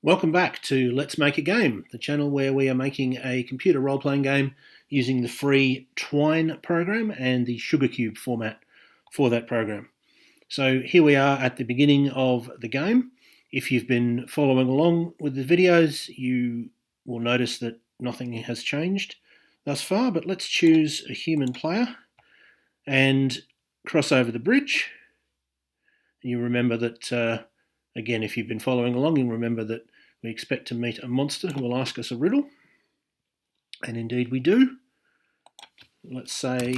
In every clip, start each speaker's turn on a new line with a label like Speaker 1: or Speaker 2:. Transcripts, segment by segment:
Speaker 1: Welcome back to Let's Make a Game, the channel where we are making a computer role-playing game using the free Twine program and the Sugarcube format for that program. So here we are at the beginning of the game. If you've been following along with the videos, you will notice that nothing has changed thus far, but let's choose a human player and cross over the bridge. You remember that, again, if you've been following along, you'll remember that we expect to meet a monster who will ask us a riddle, and indeed we do. Let's say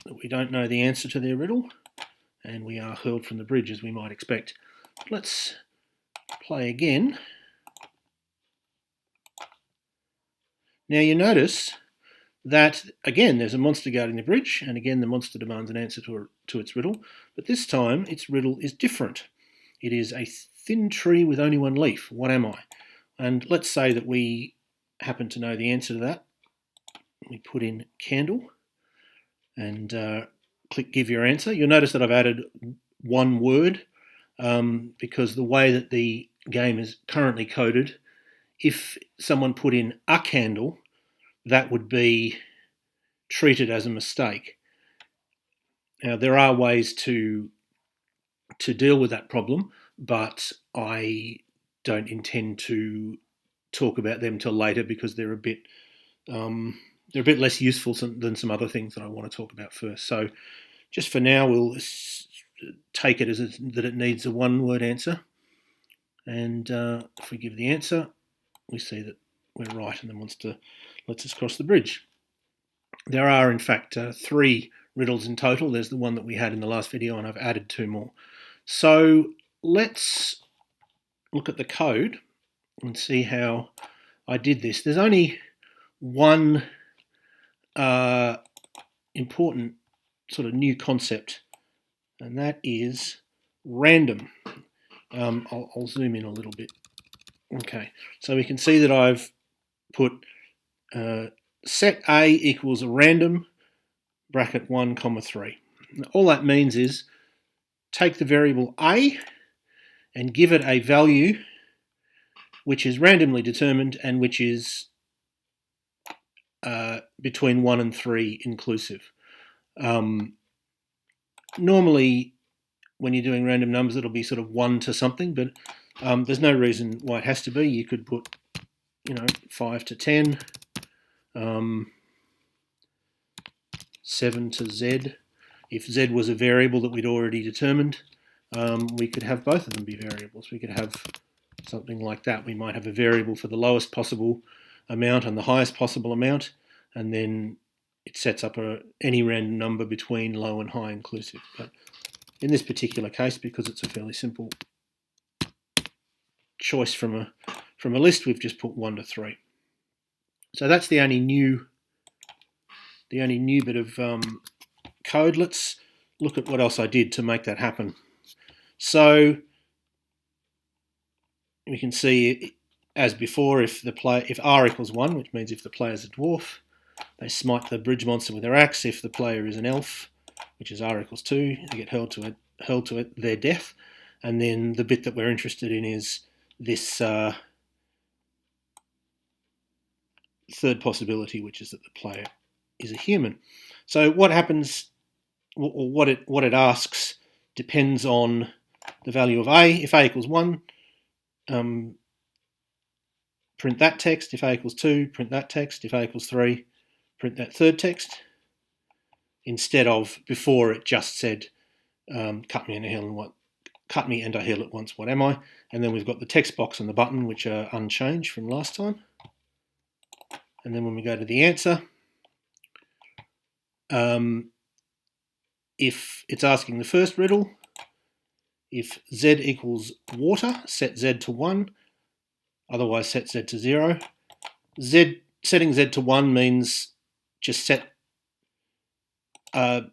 Speaker 1: that we don't know the answer to their riddle, and we are hurled from the bridge as we might expect. Let's play again. Now you notice that, again, there's a monster guarding the bridge, and again the monster demands an answer to its riddle, but this time its riddle is different. It is a thin tree with only one leaf. What am I? And let's say that we happen to know the answer to that. We put in candle and click give your answer. You'll notice that I've added one word because the way that the game is currently coded, if someone put in a candle, that would be treated as a mistake. Now, there are ways to deal with that problem, but I don't intend to talk about them till later because they're a bit less useful than some other things that I want to talk about first. So just for now, we'll take it as that it needs a one-word answer, and if we give the answer, we see that we're right, and the monster lets us cross the bridge. There are, in fact, 3 riddles in total. There's the one that we had in the last video, and I've added 2 more. So let's look at the code and see how I did this. There's only one important sort of new concept, and that is random. I'll zoom in a little bit. Okay, so we can see that I've put set A equals a random bracket 1, 3. All that means is take the variable A and give it a value which is randomly determined and which is between 1 and 3 inclusive. Normally, when you're doing random numbers, it'll be sort of 1 to something, but there's no reason why it has to be. You could put, 5 to 10, 7 to Z. If Z was a variable that we'd already determined, we could have both of them be variables. We could have something like that. We might have a variable for the lowest possible amount and the highest possible amount, and then it sets up any random number between low and high inclusive. But in this particular case, because it's a fairly simple choice from a list, we've just put 1 to 3. So that's the only new bit of code. Let's look at what else I did to make that happen. So we can see, as before, if R equals 1, which means if the player is a dwarf, they smite the bridge monster with their axe. If the player is an elf, which is R equals 2, they get hurled to their death. And then the bit that we're interested in is this third possibility, which is that the player is a human. So what happens, or what it asks, depends on the value of A. If A equals 1, print that text. If A equals 2, print that text. If A equals 3, print that third text. Instead of before, it just said, cut me and I heal at once. What am I? And then we've got the text box and the button, which are unchanged from last time. And then when we go to the answer, if it's asking the first riddle, if Z equals water, set Z to 1, otherwise set Z to 0. Setting Z to 1 means just set a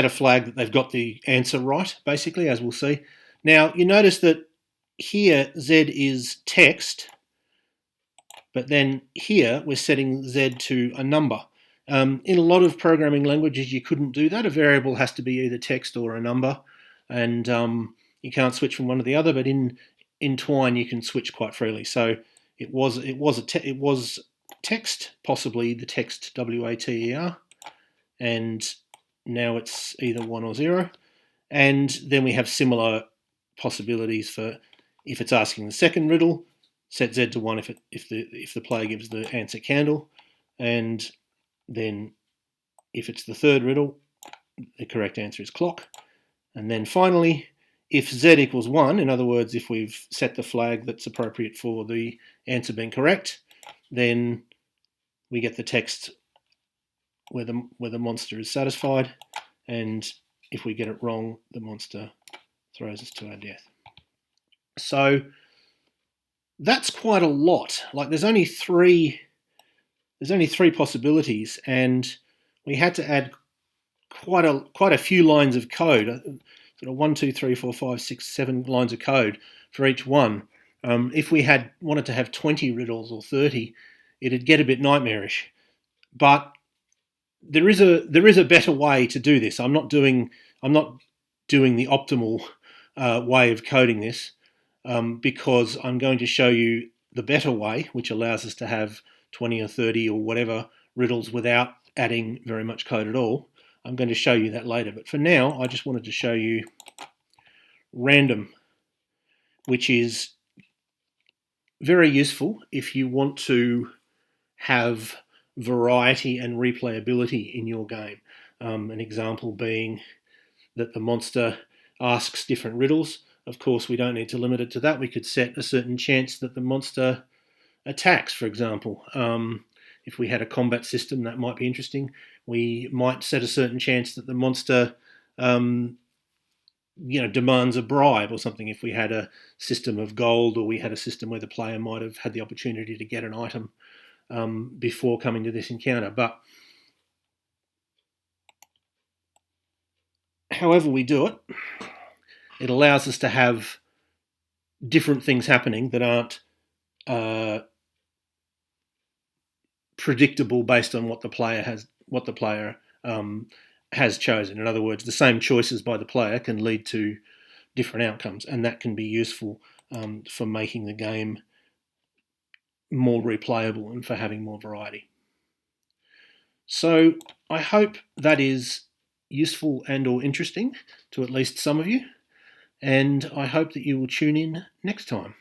Speaker 1: flag that they've got the answer right, basically, as we'll see. Now, you notice that here Z is text, but then here we're setting Z to a number. In a lot of programming languages, you couldn't do that. A variable has to be either text or a number, and you can't switch from one to the other. But in in Twine you can switch quite freely. So it was text, possibly the text WATER, and now it's either 1 or 0. And then we have similar possibilities for if it's asking the second riddle, set Z to 1 if the player gives the answer candle, and then if it's the third riddle, the correct answer is clock. And then finally, if Z equals 1, in other words, if we've set the flag that's appropriate for the answer being correct, then we get the text where the monster is satisfied, and if we get it wrong, the monster throws us to our death. So that's quite a lot. Like there's only three possibilities, and we had to add quite a few lines of code. Sort of 1, 2, 3, 4, 5, 6, 7 lines of code for each one. If we had wanted to have 20 riddles or 30, it'd get a bit nightmarish. But there is a better way to do this. I'm not doing the optimal way of coding this because I'm going to show you the better way, which allows us to have 20 or 30 or whatever riddles without adding very much code at all. I'm going to show you that later. But for now, I just wanted to show you random, which is very useful if you want to have variety and replayability in your game. An example being that the monster asks different riddles. Of course, we don't need to limit it to that. We could set a certain chance that the monster attacks, for example. If we had a combat system, that might be interesting. We might set a certain chance that the monster demands a bribe or something. If we had a system of gold, or we had a system where the player might have had the opportunity to get an item before coming to this encounter. But however we do it, it allows us to have different things happening that aren't predictable based on what the player has chosen. In other words, the same choices by the player can lead to different outcomes, and that can be useful for making the game more replayable and for having more variety. So I hope that is useful and or interesting to at least some of you, and I hope that you will tune in next time.